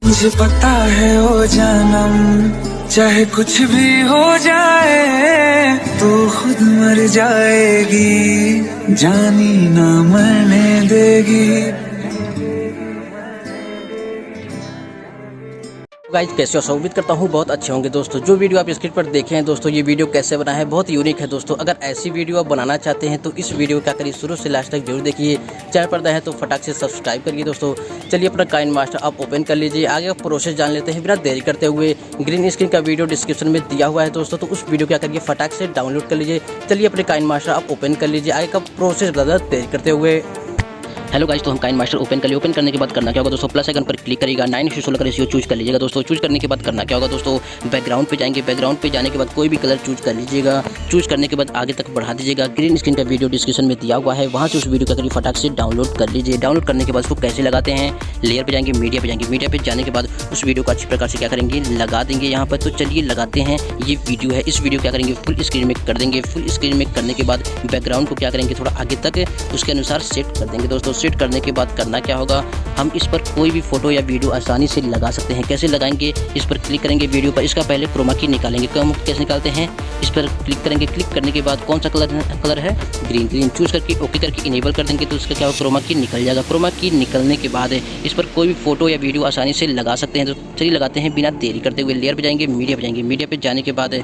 मुझे पता है ओ जानम, चाहे कुछ भी हो जाए तो खुद मर जाएगी, जानी ना मरने देगी। गाइस कैसे हो? उम्मीद करता हूँ बहुत अच्छे होंगे दोस्तों। जो वीडियो आप स्क्रीन पर देखे हैं दोस्तों, ये वीडियो कैसे बना है बहुत यूनिक है दोस्तों। अगर ऐसी वीडियो आप बनाना चाहते हैं तो इस वीडियो क्या करिए, शुरू से लास्ट तक जरूर देखिए। चैनल पर नए हैं तो फटाक से सब्सक्राइब करिए दोस्तों। चलिए अपना काइनमास्टर आप ओपन कर लीजिए। आगे आप प्रोसेस जान लेते हैं बिना देरी करते हुए। ग्रीन स्क्रीन का वीडियो डिस्क्रिप्शन में दिया हुआ है दोस्तों, तो उस वीडियो क्या करिए फटाक से डाउनलोड कर लीजिए। चलिए अपने काइनमास्टर आप ओपन कर लीजिए। आगे का प्रोसेस ज़्यादा देरी करते हुए। हेलो गाइस, तो हम काइनमास्टर ओपन कर लिए। ओपन करने के बाद करना क्या होगा दोस्तों, प्लस आइकन पर क्लिक करिएगा। 9:16 का रेशियो चूज कर लीजिएगा दोस्तों। चूज करने के बाद करना क्या होगा दोस्तों, बैकग्राउंड पे जाएंगे। बैकग्राउंड पे जाने के बाद कोई भी कलर चूज कर लीजिएगा। चूज करने के बाद आगे तक बढ़ा दीजिएगा। ग्रीन स्क्रीन का वीडियो डिस्क्रिप्शन में दिया हुआ है, वहाँ से उस वीडियो का करिए फटाक से डाउनलोड कर लीजिए। डाउनलोड करने के बाद उसको कैसे लगाते हैं, लेयर पे जाएंगे, मीडिया पे जाएंगे। मीडिया पे जाने के बाद उस वीडियो को अच्छी प्रकार से क्या करेंगे, लगा देंगे यहाँ पर। तो चलिए लगाते हैं। ये वीडियो है, इस वीडियो क्या करेंगे फुल स्क्रीन में कर देंगे। फुल स्क्रीन में करने के बाद बैकग्राउंड को क्या करेंगे थोड़ा आगे तक उसके अनुसार सेट कर देंगे दोस्तों। सेट करने के बाद करना क्या होगा, हम इस पर कोई भी फोटो या वीडियो आसानी से लगा सकते हैं। कैसे लगाएंगे, इस पर क्लिक करेंगे वीडियो पर। इसका पहले क्रोमा की निकालेंगे। कैसे निकालते हैं, इस पर क्लिक करेंगे। क्लिक करने के बाद कौन सा कलर है, ग्रीन चूज करके ओके करके इनेबल कर देंगे। तो इसका क्या होगा, क्रोमा की निकल जाएगा। क्रोमा की निकलने के बाद इस पर कोई भी फोटो या वीडियो आसानी से लगा सकते हैं। तो चलिए लगाते हैं बिना देरी करते हुए। लेयर पे जाएंगे, मीडिया पे जाएंगे। मीडिया पे जाने के बाद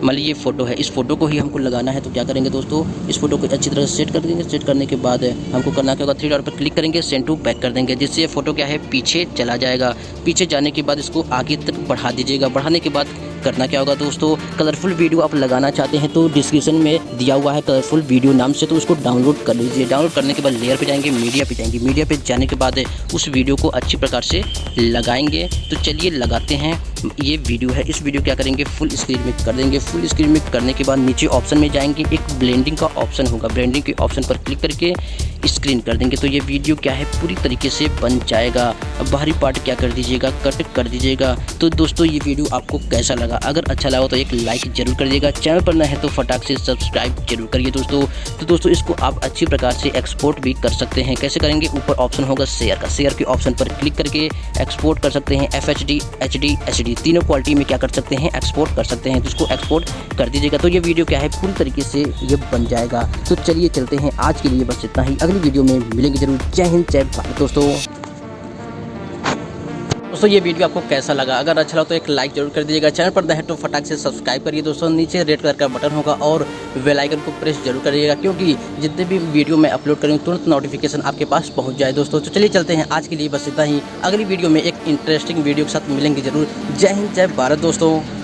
मान लीजिए ये फोटो है, इस फोटो को ही हमको लगाना है। तो क्या करेंगे दोस्तों, इस फोटो को अच्छी तरह से सेट कर देंगे। सेट करने के बाद हमको करना क्या होगा, 3 डॉट पर क्लिक करेंगे, सेंड टू बैक कर देंगे, जिससे ये फोटो क्या है पीछे चला जाएगा। पीछे जाने के बाद इसको आगे तक बढ़ा दीजिएगा। बढ़ाने के बाद करना क्या होगा दोस्तों, कलरफुल वीडियो आप लगाना चाहते हैं तो डिस्क्रिप्शन में दिया हुआ है कलरफुल वीडियो नाम से, तो उसको डाउनलोड कर लीजिए। डाउनलोड करने के बाद लेयर पे जाएंगे, मीडिया पे जाएंगे। मीडिया पे जाने के बाद उस वीडियो को अच्छी प्रकार से लगाएंगे। तो चलिए लगाते हैं। ये वीडियो है, इस वीडियो क्या करेंगे फुल स्क्रीन में कर देंगे। फुल स्क्रीन में करने के बाद नीचे ऑप्शन में जाएंगे, एक ब्लेंडिंग का ऑप्शन होगा। ब्लेंडिंग के ऑप्शन पर क्लिक करके स्क्रीन कर देंगे। तो ये वीडियो क्या है पूरी तरीके से बन जाएगा। अब बाहरी पार्ट क्या कर दीजिएगा, कट कर दीजिएगा। तो दोस्तों ये वीडियो आपको कैसा लगा, अगर अच्छा लगा तो एक लाइक जरूर कर दीजिएगा। चैनल पर नए हैं तो फटाक से सब्सक्राइब जरूर करिए दोस्तों। तो दोस्तों इसको आप अच्छी प्रकार से एक्सपोर्ट भी कर सकते हैं। कैसे करेंगे, ऊपर ऑप्शन होगा शेयर का। शेयर के ऑप्शन पर क्लिक करके एक्सपोर्ट कर सकते हैं। FHD, HD, HD तीनों क्वालिटी में क्या कर सकते हैं, एक्सपोर्ट कर सकते हैं। तो इसको एक्सपोर्ट कर दीजिएगा। तो ये वीडियो क्या है पूरी तरीके से ये बन जाएगा। तो चलिए चलते हैं, आज के लिए बस इतना ही। अगली वीडियो में मिलेंगे जरूर। जय हिंद, जय भारत दोस्तों। ये वीडियो आपको कैसा लगा, अगर अच्छा लगा तो एक लाइक जरूर कर दीजिएगा। चैनल पर नए हैं तो फटाक से सब्सक्राइब करिए दोस्तों। नीचे रेड कलर का बटन होगा और बेल आइकन को प्रेस जरूर करिएगा, क्योंकि जितने भी वीडियो मैं अपलोड करूँ तुरंत नोटिफिकेशन आपके पास पहुंच जाए दोस्तों। तो चलिए चलते हैं, आज के लिए बस इतना ही। अगली वीडियो में एक इंटरेस्टिंग वीडियो के साथ मिलेंगे जरूर। जय हिंद, जय भारत दोस्तों।